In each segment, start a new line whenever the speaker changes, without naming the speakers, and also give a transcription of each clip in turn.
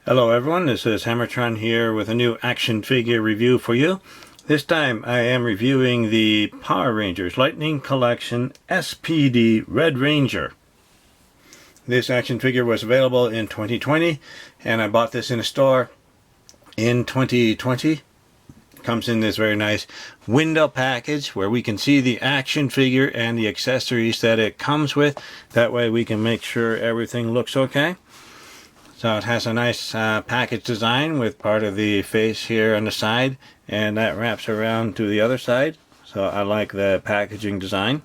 Hello everyone, this is HammerTron here with a new action figure review for you. This time I am reviewing the Power Rangers Lightning Collection S.P.D. Red Ranger. This action figure was available in 2020 and I bought this in a store in 2020. Comes in this very nice window package where we can see the action figure and the accessories that it comes with. That way we can make sure everything looks okay. So it has a nice package design with part of the face here on the side, and that wraps around to the other side. So I like the packaging design.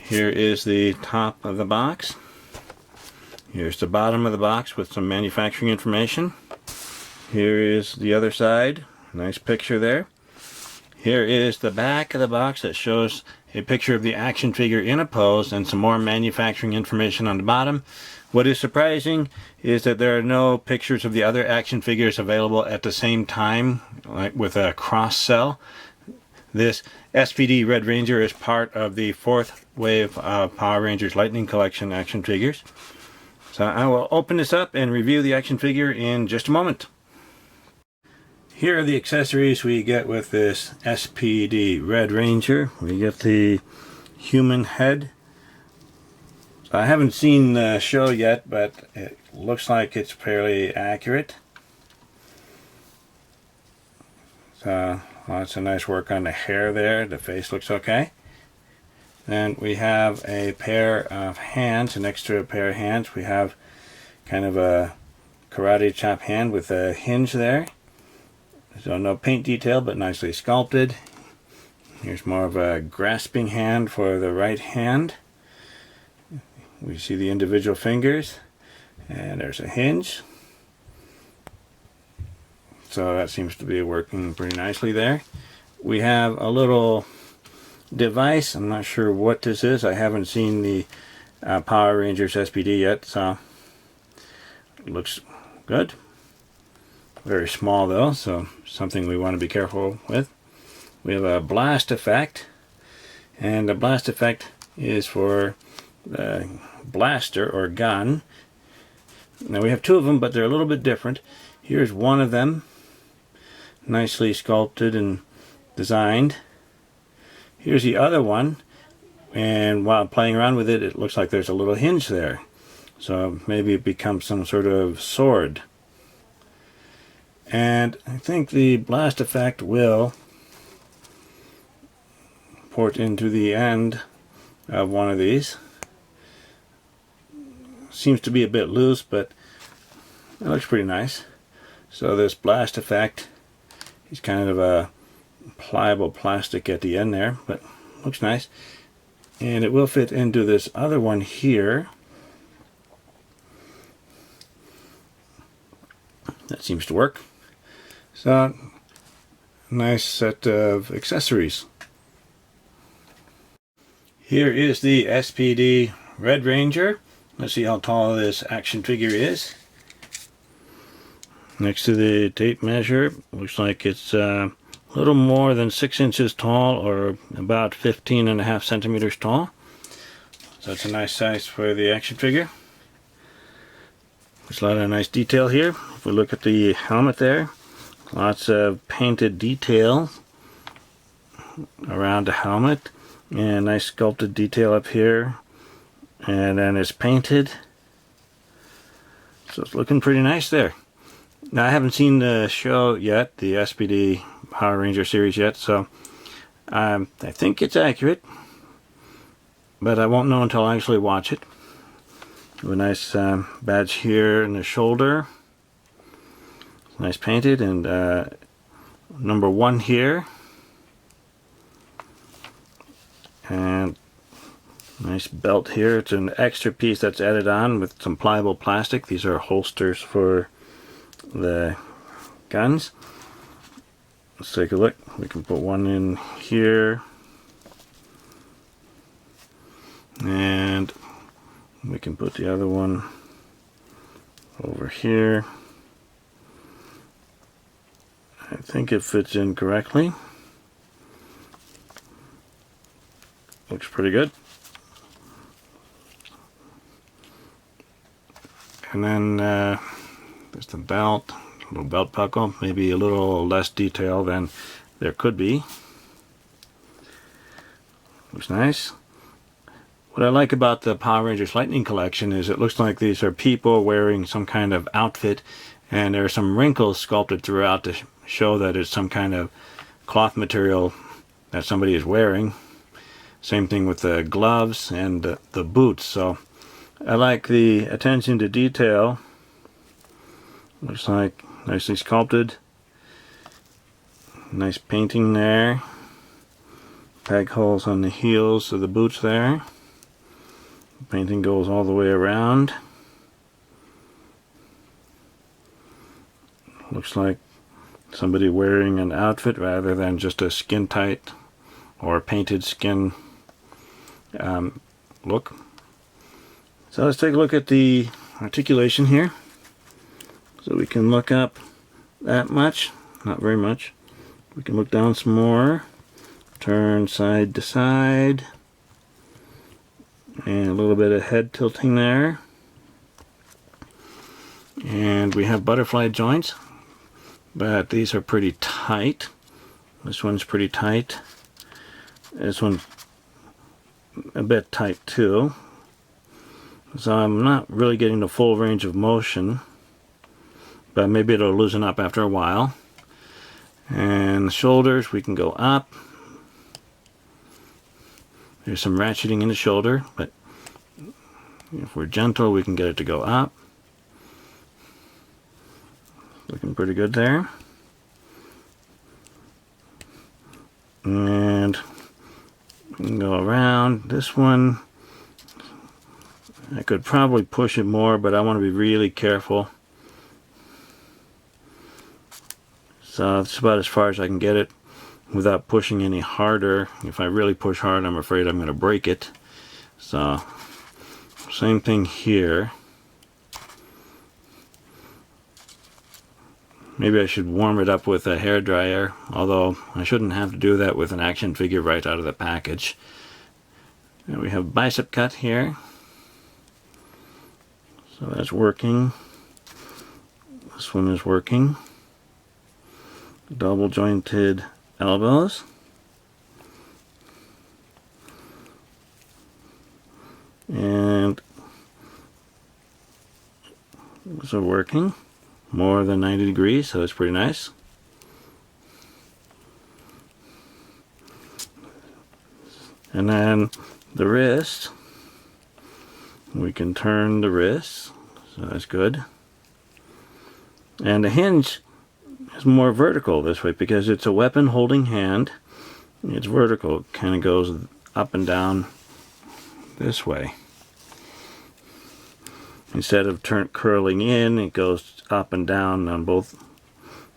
Here is the top of the box. Here's the bottom of the box with some manufacturing information. Here is the other side. Nice picture there. Here is the back of the box that shows a picture of the action figure in a pose and some more manufacturing information on the bottom. What is surprising is that there are no pictures of the other action figures available at the same time, like with a cross cell. This S.P.D. Red Ranger is part of the fourth wave of Power Rangers Lightning Collection action figures. So I will open this up and review the action figure in just a moment. Here are the accessories we get with this S.P.D. Red Ranger. We get the human head. I haven't seen the show yet, but it looks like it's fairly accurate. So lots of nice work on the hair there. The face looks okay. Then we have a pair of hands, an extra pair of hands. We have kind of a karate chop hand with a hinge there. So no paint detail, but nicely sculpted. Here's more of a grasping hand for the right hand. We see the individual fingers, and there's a hinge. So that seems to be working pretty nicely there. We have a little device. I'm not sure what this is. I haven't seen the Power Rangers S.P.D. yet, so it looks good. Very small though, so something we want to be careful with. We have a blast effect, and the blast effect is for the blaster or gun. Now we have two of them, but they're a little bit different. Here's one of them, nicely sculpted and designed. Here's the other one, and while playing around with it, it looks like there's a little hinge there. So maybe it becomes some sort of sword. And I think the blast effect will port into the end of one of these. Seems to be a bit loose, but it looks pretty nice. So this blast effect is kind of a pliable plastic at the end there, but looks nice. And it will fit into this other one here. That seems to work. So, nice set of accessories. Here is the S.P.D. Red Ranger. Let's see how tall this action figure is. Next to the tape measure, looks like it's a little more than 6 inches tall, or about 15.5 centimeters tall. So it's a nice size for the action figure. There's a lot of nice detail here. If we look at the helmet there, lots of painted detail around the helmet, and nice sculpted detail up here, and then it's painted, so it's looking pretty nice there. Now I haven't seen the show yet, the S.P.D. Power Ranger series yet, so I think it's accurate, but I won't know until I actually watch it. A nice badge here in the shoulder, nice painted, and number 1 here, and nice belt here. It's an extra piece that's added on with some pliable plastic. These are holsters for the guns. Let's take a look. We can put one in here, and we can put the other one over here. I think it fits in correctly. Looks pretty good. And then the There's the belt, a little belt buckle, maybe a little less detail than there could be. Looks nice. What I like about the Power Rangers Lightning Collection is it looks like these are people wearing some kind of outfit, and there are some wrinkles sculpted throughout to show that it's some kind of cloth material that somebody is wearing. Same thing with the gloves and the boots. So I like the attention to detail. Looks like nicely sculpted. Nice painting there. Peg holes on the heels of the boots there. Painting goes all the way around. Looks like somebody wearing an outfit rather than just a skin tight or painted skin look. So let's take a look at the articulation here. So we can look up that much, not very much. We can look down some more, turn side to side, and a little bit of head tilting there. And we have butterfly joints, but these are pretty tight. This one's pretty tight. This one's a bit tight too. So I'm not really getting the full range of motion, but maybe it'll loosen up after a while. And the shoulders, we can go up. There's some ratcheting in the shoulder, but if we're gentle, we can get it to go up. Looking pretty good there. And we can go around. This one, I could probably push it more, but I want to be really careful. So it's about as far as I can get it without pushing any harder. If I really push hard, I'm afraid I'm going to break it. So same thing here. Maybe I should warm it up with a hairdryer, although I shouldn't have to do that with an action figure right out of the package. And we have bicep cut here. So that's working. This one is working. Double jointed elbows. And those are working. More than 90 degrees, so it's pretty nice. And then the wrist, we can turn the wrist, so that's good. And the hinge is more vertical this way because it's a weapon holding hand. It's vertical, it kind of goes up and down this way. Instead of curling in, it goes up and down on both.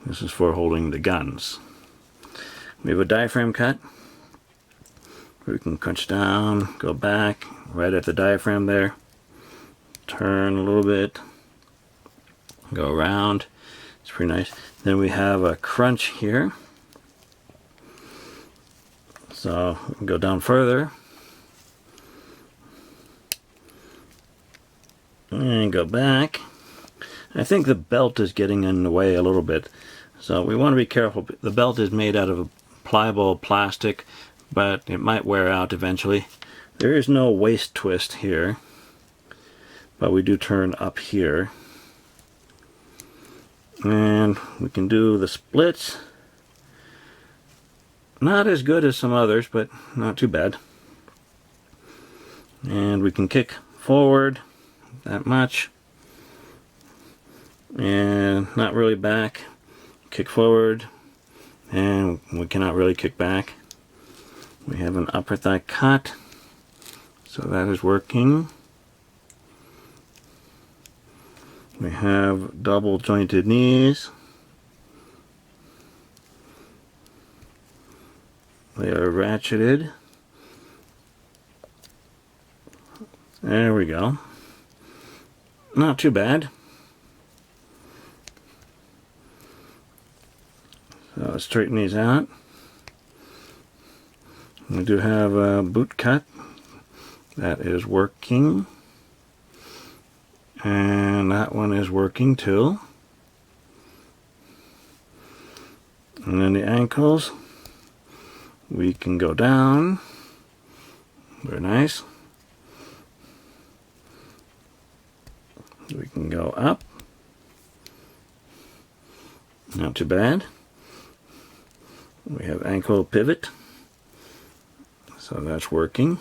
This is for holding the guns. We have a diaphragm cut. We can crunch down, go back, right at the diaphragm there. Turn a little bit, go around. It's pretty nice. Then we have a crunch here. So we can go down further. And go back. I think the belt is getting in the way a little bit, so we want to be careful. The belt is made out of pliable plastic, but it might wear out eventually. There is no waist twist here, but we do turn up here. And we can do the splits. Not as good as some others, but not too bad. And we can kick forward that much, and not really back. Kick forward, and we cannot really kick back. We have an upper thigh cut, so that is working. We have double jointed knees. They are ratcheted. There we go. Not too bad. So let's straighten these out. We do have a boot cut. That is working. And that one is working too. And then the ankles, we can go down. Very nice. We can go up. Not too bad. We have ankle pivot. So that's working.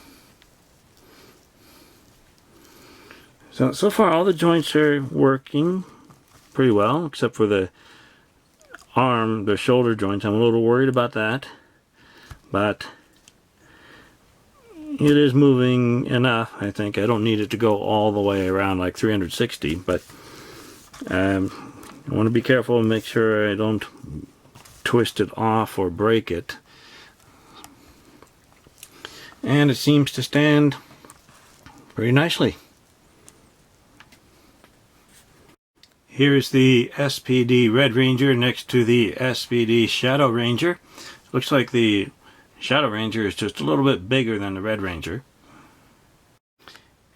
So far all the joints are working pretty well, except for the arm, the shoulder joints. I'm a little worried about that, but it is moving enough. I think I don't need it to go all the way around like 360, but I want to be careful and make sure I don't twist it off or break it. And it seems to stand pretty nicely. Here's the S.P.D. Red Ranger next to the S.P.D. Shadow Ranger. Looks like the Shadow Ranger is just a little bit bigger than the Red Ranger.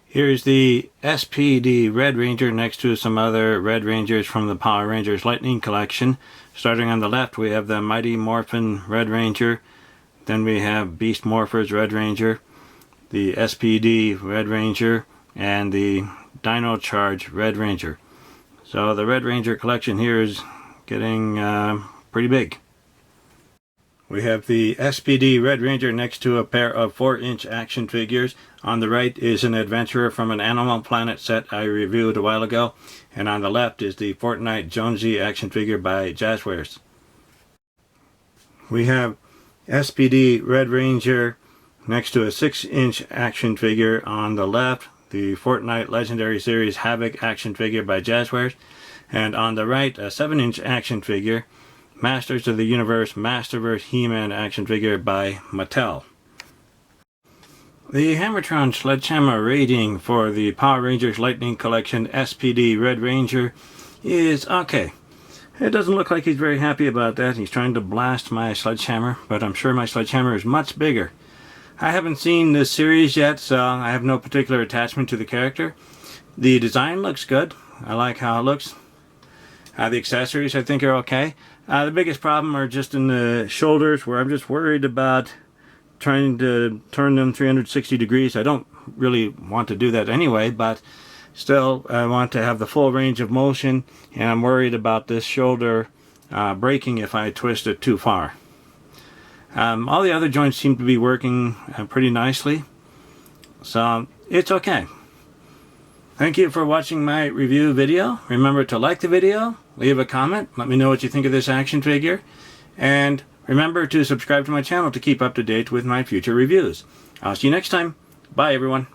Here's the S.P.D. Red Ranger next to some other Red Rangers from the Power Rangers Lightning Collection. Starting on the left, we have the Mighty Morphin Red Ranger. Then we have Beast Morphers Red Ranger, the S.P.D. Red Ranger, and the Dino Charge Red Ranger. So the Red Ranger collection here is getting pretty big. We have the S.P.D. Red Ranger next to a pair of 4-inch action figures. On the right is an adventurer from an Animal Planet set I reviewed a while ago. And on the left is the Fortnite Jonesy action figure by Jazzwares. We have S.P.D. Red Ranger next to a 6-inch action figure on the left. The Fortnite Legendary Series Havoc action figure by Jazzwares. And on the right, a 7-inch action figure, Masters of the Universe Masterverse He-Man action figure by Mattel. The HammerTron Sledgehammer rating for the Power Rangers Lightning Collection S.P.D. Red Ranger is okay. It doesn't look like he's very happy about that. He's trying to blast my sledgehammer, but I'm sure my sledgehammer is much bigger. I haven't seen this series yet, so I have no particular attachment to the character. The design looks good. I like how it looks. The accessories I think are okay. The biggest problem are just in the shoulders, where I'm just worried about trying to turn them 360 degrees. I don't really want to do that anyway, but still I want to have the full range of motion, and I'm worried about this shoulder breaking if I twist it too far. All the other joints seem to be working pretty nicely, so it's okay. Thank you for watching my review video. Remember to like the video, leave a comment, let me know what you think of this action figure, and remember to subscribe to my channel to keep up to date with my future reviews. I'll see you next time. Bye everyone.